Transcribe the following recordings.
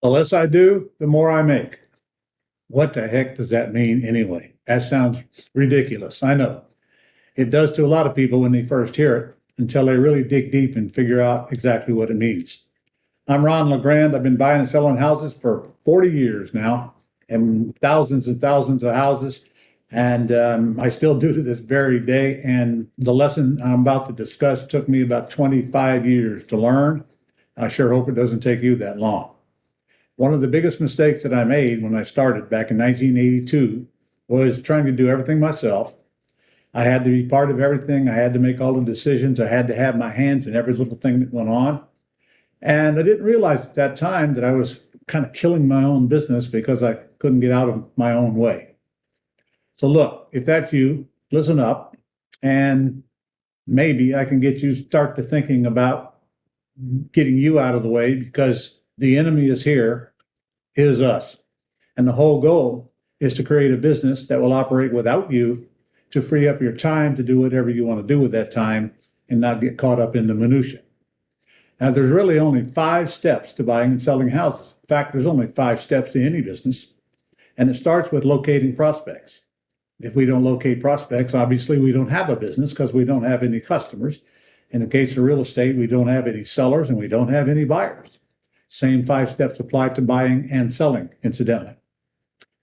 The less I do, the more I make. What the heck does that mean anyway? That sounds ridiculous. I know. It does to a lot of people when they first hear it until they really dig deep and figure out exactly what it means. I'm Ron LeGrand. I've been buying and selling houses for 40 years now and thousands of houses. And I still do to this very day. And the lesson I'm about to discuss took me about 25 years to learn. I sure hope it doesn't take you that long. One of the biggest mistakes that I made when I started back in 1982 was trying to do everything myself. I had to be part of everything. I had to make all the decisions. I had to have my hands in every little thing that went on. And I didn't realize at that time that I was kind of killing my own business because I couldn't get out of my own way. So look, if that's you, listen up, and maybe I can get you start to thinking about getting you out of the way, because the enemy is here, is us. And the whole goal is to create a business that will operate without you, to free up your time to do whatever you want to do with that time and not get caught up in the minutia. Now, there's really only 5 steps to buying and selling houses. In fact, there's only 5 steps to any business. And it starts with locating prospects. If we don't locate prospects, obviously we don't have a business because we don't have any customers. In the case of real estate, we don't have any sellers and we don't have any buyers. Same 5 steps apply to buying and selling, incidentally.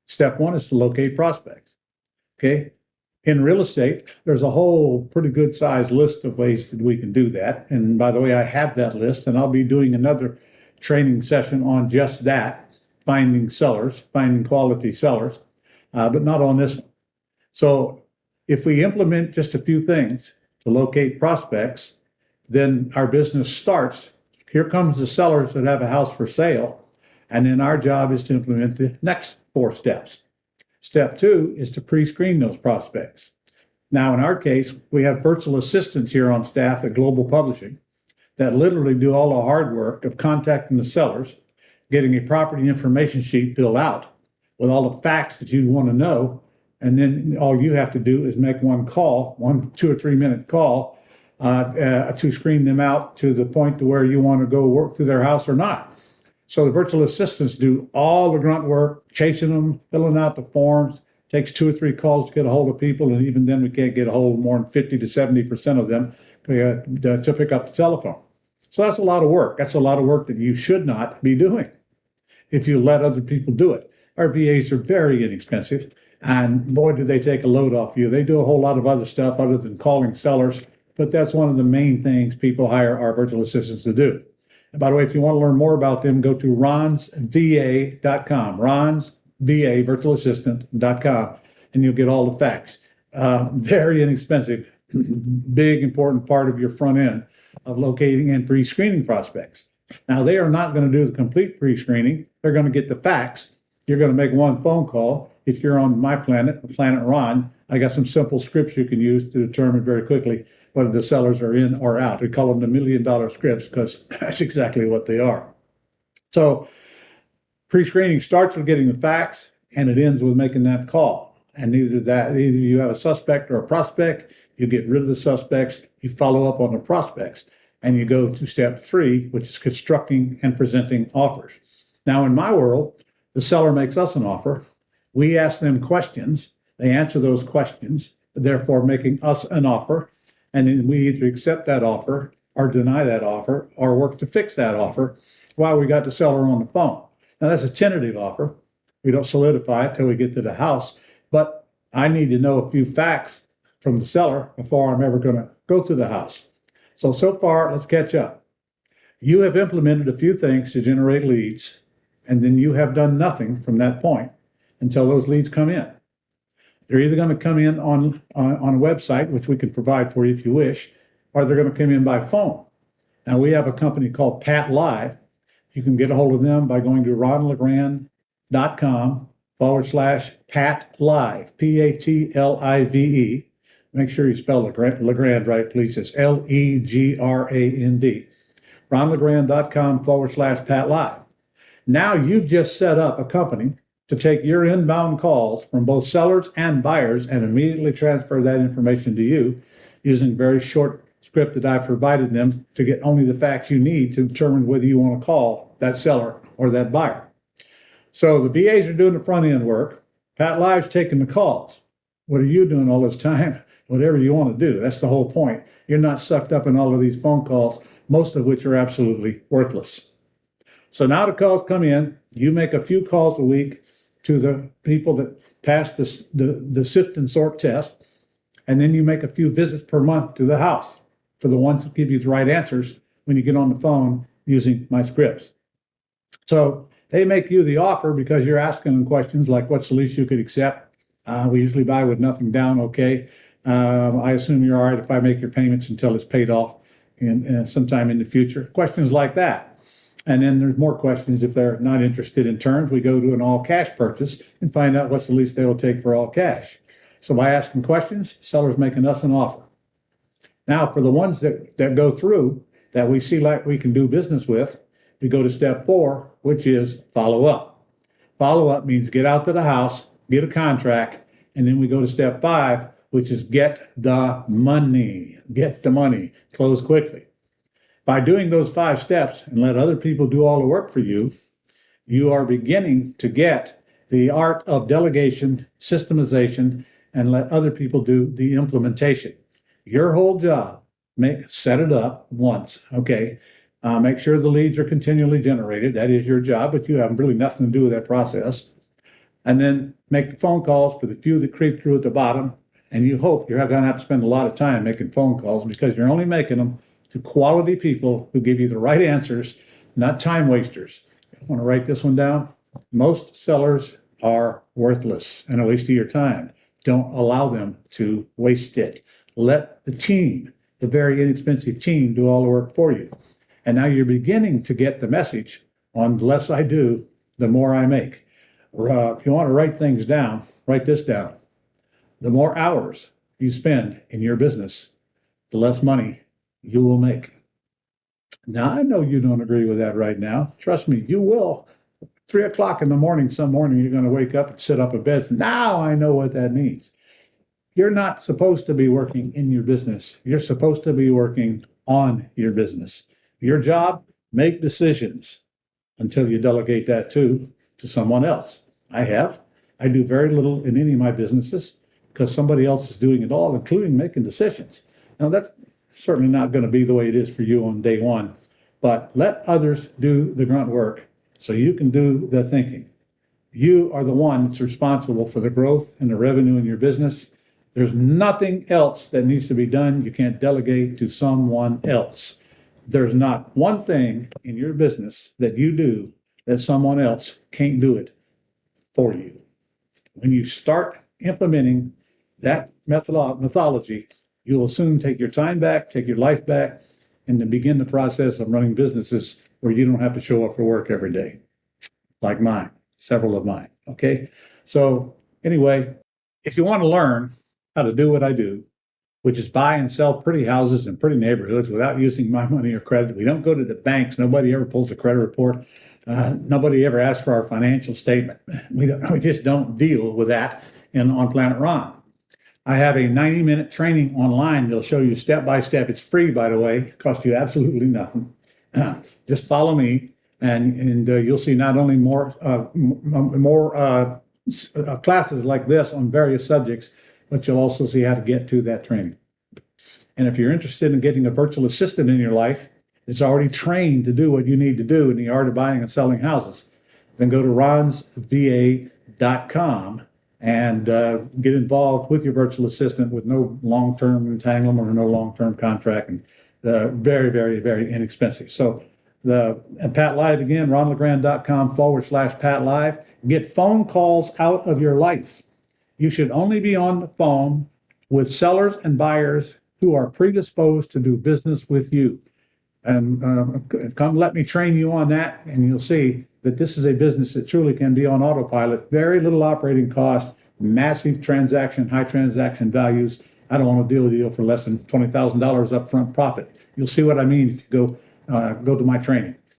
Step 1 is to locate prospects. Okay. In real estate, there's a whole pretty good sized list of ways that we can do that. And by the way, I have that list, and I'll be doing another training session on just that, finding sellers, finding quality sellers, but not on this one. So if we implement just a few things to locate prospects, then our business starts. Here comes the sellers that have a house for sale. And then our job is to implement the next 4 steps. Step 2 is to pre-screen those prospects. Now, in our case, we have virtual assistants here on staff at Global Publishing that literally do all the hard work of contacting the sellers, getting a property information sheet filled out with all the facts that you want to know. And then all you have to do is make one call, 2 or 3 minute call to screen them out to the point to where you want to go work through their house or not. So the virtual assistants do all the grunt work, chasing them, filling out the forms. Takes 2 or 3 calls to get a hold of people, and even then we can't get a hold of more than 50 to 70% of them to pick up the telephone. So that's a lot of work. That's a lot of work that you should not be doing if you let other people do it. Our VAs are very inexpensive, and boy, do they take a load off you. They do a whole lot of other stuff other than calling sellers, but that's one of the main things people hire our virtual assistants to do. And by the way, if you want to learn more about them, go to ronsva.com, ronsva, and you'll get all the facts. Very inexpensive, big, important part of your front end of locating and pre-screening prospects. Now, they are not going to do the complete pre-screening. They're going to get the facts. You're going to make one phone call. If you're on my planet, Planet Ron, I got some simple scripts you can use to determine very quickly whether the sellers are in or out. We call them the $1 million scripts because that's exactly what they are. So pre-screening starts with getting the facts and it ends with making that call. And either you have a suspect or a prospect, you get rid of the suspects, you follow up on the prospects, and you go to step 3, which is constructing and presenting offers. Now, in my world, the seller makes us an offer. We ask them questions. They answer those questions, therefore making us an offer. And then we either accept that offer or deny that offer or work to fix that offer while we got the seller on the phone. Now, that's a tentative offer. We don't solidify it till we get to the house. But I need to know a few facts from the seller before I'm ever going to go to the house. So far, let's catch up. You have implemented a few things to generate leads, and then you have done nothing from that point until those leads come in. They're either going to come in on a website, which we can provide for you if you wish, or they're going to come in by phone. Now, we have a company called Pat Live. You can get a hold of them by going to ronlegrand.com/Pat Live, PATLIVE. Make sure you spell LeGrand right, please. It's LEGRAND. ronlegrand.com/Pat Live. Now you've just set up a company to take your inbound calls from both sellers and buyers and immediately transfer that information to you using very short script that I've provided them to get only the facts you need to determine whether you want to call that seller or that buyer. So the VAs are doing the front end work. Pat Live's taking the calls. What are you doing all this time? Whatever you want to do. That's the whole point. You're not sucked up in all of these phone calls, most of which are absolutely worthless. So now the calls come in. You make a few calls a week to the people that pass the sift and sort test. And then you make a few visits per month to the house for the ones that give you the right answers when you get on the phone using my scripts. So they make you the offer because you're asking them questions like, what's the least you could accept? We usually buy with nothing down, okay? I assume you're all right if I make your payments until it's paid off in sometime in the future. Questions like that. And then there's more questions if they're not interested in terms. We go to an all cash purchase and find out what's the least they will take for all cash. So by asking questions, seller's making us an offer. Now, for the ones that go through that we see like we can do business with, we go to step 4, which is follow up. Follow up means get out to the house, get a contract, and then we go to step 5, which is get the money. Get the money. Close quickly. By doing those 5 steps and let other people do all the work for you, you are beginning to get the art of delegation, systemization, and let other people do the implementation. Your whole job, set it up once, okay? Make sure the leads are continually generated. That is your job, but you have really nothing to do with that process. And then make the phone calls for the few that creep through at the bottom. And you hope you're going to have to spend a lot of time making phone calls because you're only making them to quality people who give you the right answers, not time wasters. I want to write this one down. Most sellers are worthless and a waste of your time. Don't allow them to waste it. Let the team, the very inexpensive team, do all the work for you. And now you're beginning to get the message on the less I do, the more I make. If you want to write things down, write this down. The more hours you spend in your business, the less money you will make. Now, I know you don't agree with that right now. Trust me, you will. 3 o'clock in the morning, some morning, you're going to wake up and sit up in bed. Now I know what that means. You're not supposed to be working in your business. You're supposed to be working on your business. Your job, make decisions until you delegate that to someone else. I do very little in any of my businesses because somebody else is doing it all, including making decisions. Now, that's certainly not going to be the way it is for you on day one, but let others do the grunt work so you can do the thinking. You are the one that's responsible for the growth and the revenue in your business. There's nothing else that needs to be done. You can't delegate to someone else. There's not one thing in your business that you do that someone else can't do it for you. When you start implementing that methodology, you will soon take your time back, take your life back, and then begin the process of running businesses where you don't have to show up for work every day, like mine, several of mine, okay? So anyway, if you want to learn how to do what I do, which is buy and sell pretty houses in pretty neighborhoods without using my money or credit. We don't go to the banks. Nobody ever pulls a credit report. Nobody ever asks for our financial statement. We just don't deal with that on Planet Ron. I have a 90-minute training online that'll show you step by step. It's free, by the way. It costs you absolutely nothing. Just follow me, and you'll see not only more classes like this on various subjects, but you'll also see how to get to that training. And if you're interested in getting a virtual assistant in your life, it's already trained to do what you need to do in the art of buying and selling houses, then go to ronsva.com and get involved with your virtual assistant with no long-term entanglement or no long-term contract, and very, very, very inexpensive. So Pat Live again, ronlegrand.com/Pat Live. Get phone calls out of your life. You should only be on the phone with sellers and buyers who are predisposed to do business with you. And come let me train you on that, and you'll see that this is a business that truly can be on autopilot. Very little operating cost, massive transaction, high transaction values. I don't want to deal with you for less than $20,000 upfront profit. You'll see what I mean if you go to my training.